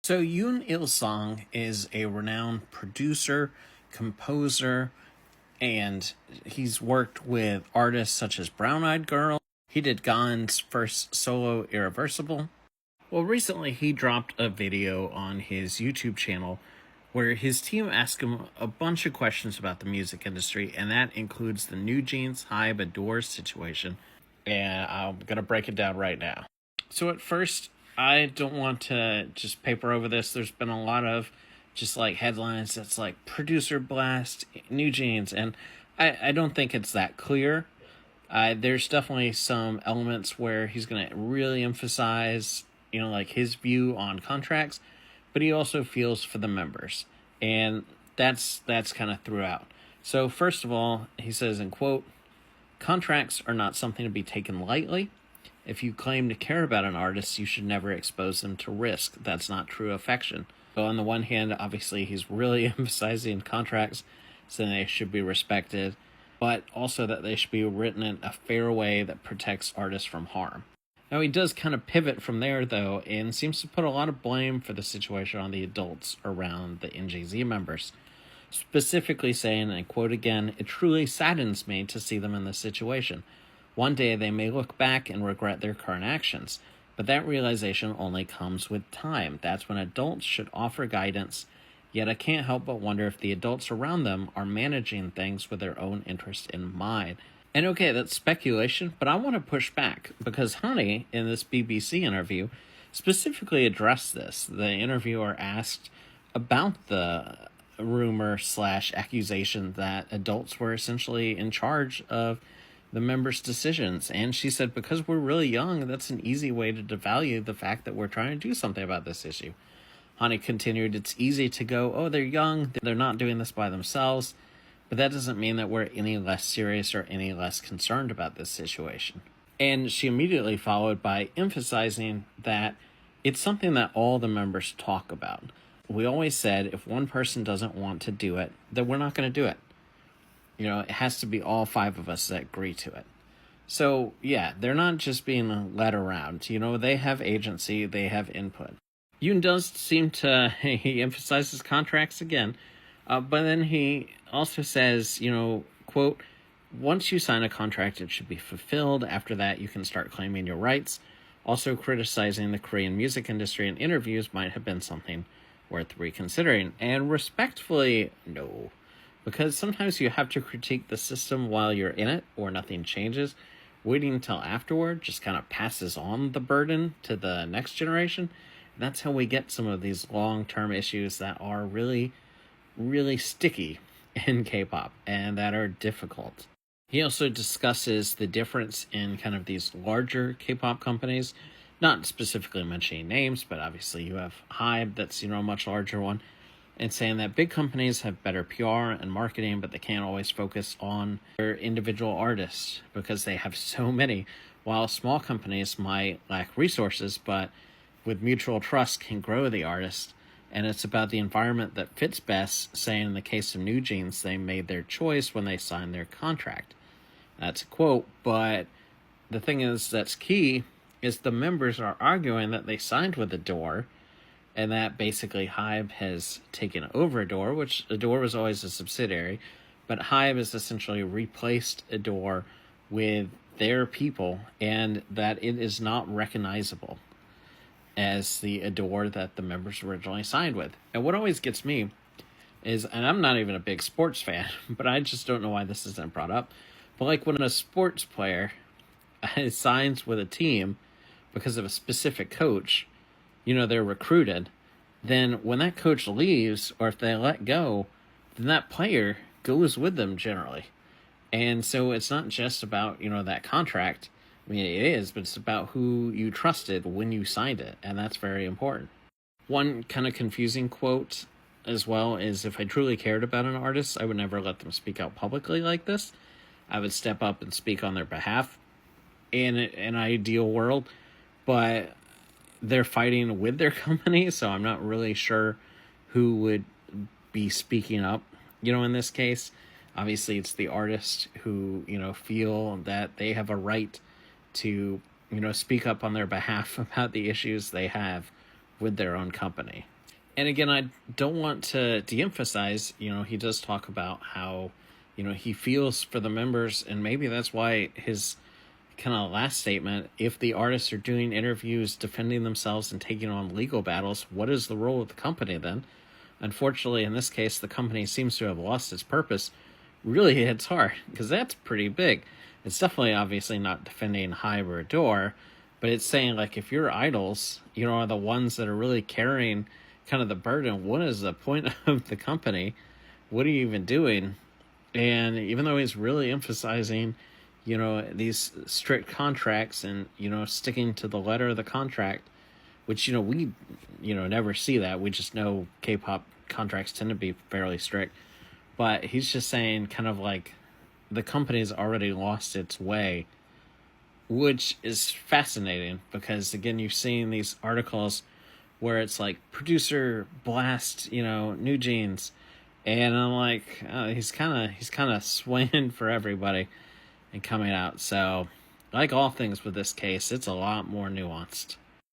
So Yoon Il Sang is a renowned producer, composer, and he's worked with artists such as Brown Eyed Girl. He did Gon's first solo Irreversible. Well, recently he dropped a video on his YouTube channel where his team asked him a bunch of questions about the music industry, and that includes the NewJeans HYBE ADOR situation. And I'm going to break it down right now. So at first, I don't want to just paper over this. There's been a lot of just like headlines that's like producer blast, NewJeans, and I don't think it's that clear. There's definitely some elements where he's going to really emphasize, like his view on contracts, but he also feels for the members, and that's kind of throughout. So first of all, he says in quote, "Contracts are not something to be taken lightly. If you claim to care about an artist, you should never expose them to risk. That's not true affection." So on the one hand, obviously he's really emphasizing contracts, saying they should be respected, but also that they should be written in a fair way that protects artists from harm. Now he does kind of pivot from there, though, and seems to put a lot of blame for the situation on the adults around the NJZ members, specifically saying, and I quote again, "It truly saddens me to see them in this situation. One day they may look back and regret their current actions, but that realization only comes with time. That's when adults should offer guidance, yet I can't help but wonder if the adults around them are managing things with their own interest in mind." And okay, that's speculation, but I want to push back, because Honey, in this BBC interview, specifically addressed this. The interviewer asked about the rumor/accusation that adults were essentially in charge of the members' decisions. And she said, because we're really young, that's an easy way to devalue the fact that we're trying to do something about this issue. Honey continued, "It's easy to go, oh, they're young, they're not doing this by themselves. But that doesn't mean that we're any less serious or any less concerned about this situation." And she immediately followed by emphasizing that it's something that all the members talk about. We always said if one person doesn't want to do it, then we're not going to do it. It has to be all five of us that agree to it. So, yeah, they're not just being led around. They have agency, they have input. Yoon does seem to, he emphasizes contracts again, but then he also says, quote, "Once you sign a contract, it should be fulfilled. After that, you can start claiming your rights." Also criticizing the Korean music industry in interviews might have been something worth reconsidering. And respectfully, no. Because sometimes you have to critique the system while you're in it, or nothing changes. Waiting until afterward just kind of passes on the burden to the next generation. And that's how we get some of these long-term issues that are really, really sticky in K-pop and that are difficult. He also discusses the difference in kind of these larger K-pop companies, not specifically mentioning names, but obviously you have HYBE, that's, a much larger one, and saying that big companies have better PR and marketing, but they can't always focus on their individual artists because they have so many, while small companies might lack resources, but with mutual trust can grow the artist. And it's about the environment that fits best, saying in the case of NewJeans, they made their choice when they signed their contract. That's a quote, but the thing is that's key is the members are arguing that they signed with ADOR, and that basically HYBE has taken over ADOR, which ADOR was always a subsidiary, but HYBE has essentially replaced ADOR with their people, and that it is not recognizable as the ADOR that the members originally signed with. And what always gets me is, and I'm not even a big sports fan, but I just don't know why this isn't brought up, but like when a sports player signs with a team because of a specific coach, they're recruited, then when that coach leaves, or if they let go, then that player goes with them generally. And so it's not just about, that contract. I mean, it is, but it's about who you trusted when you signed it, and that's very important. One kind of confusing quote as well is, if I truly cared about an artist, I would never let them speak out publicly like this. I would step up and speak on their behalf in an ideal world, but they're fighting with their company, so I'm not really sure who would be speaking up, in this case. Obviously, it's the artist who, feel that they have a right to, speak up on their behalf about the issues they have with their own company. And again, I don't want to de-emphasize, he does talk about how, he feels for the members, and maybe that's why his kind of last statement, if the artists are doing interviews, defending themselves and taking on legal battles, what is the role of the company then? Unfortunately, in this case, the company seems to have lost its purpose. Really hits hard, because that's pretty big. It's definitely obviously not defending HYBE or ADOR, but it's saying, like, if your idols, are the ones that are really carrying kind of the burden, what is the point of the company? What are you even doing? And even though he's really emphasizing, these strict contracts and, sticking to the letter of the contract, which, we, never see that. We just know K-pop contracts tend to be fairly strict. But he's just saying kind of like the company's already lost its way, which is fascinating because, again, you've seen these articles where it's like producer blast, NewJeans. And I'm like, he's kind of swinging for everybody and coming out. So, like all things with this case, it's a lot more nuanced.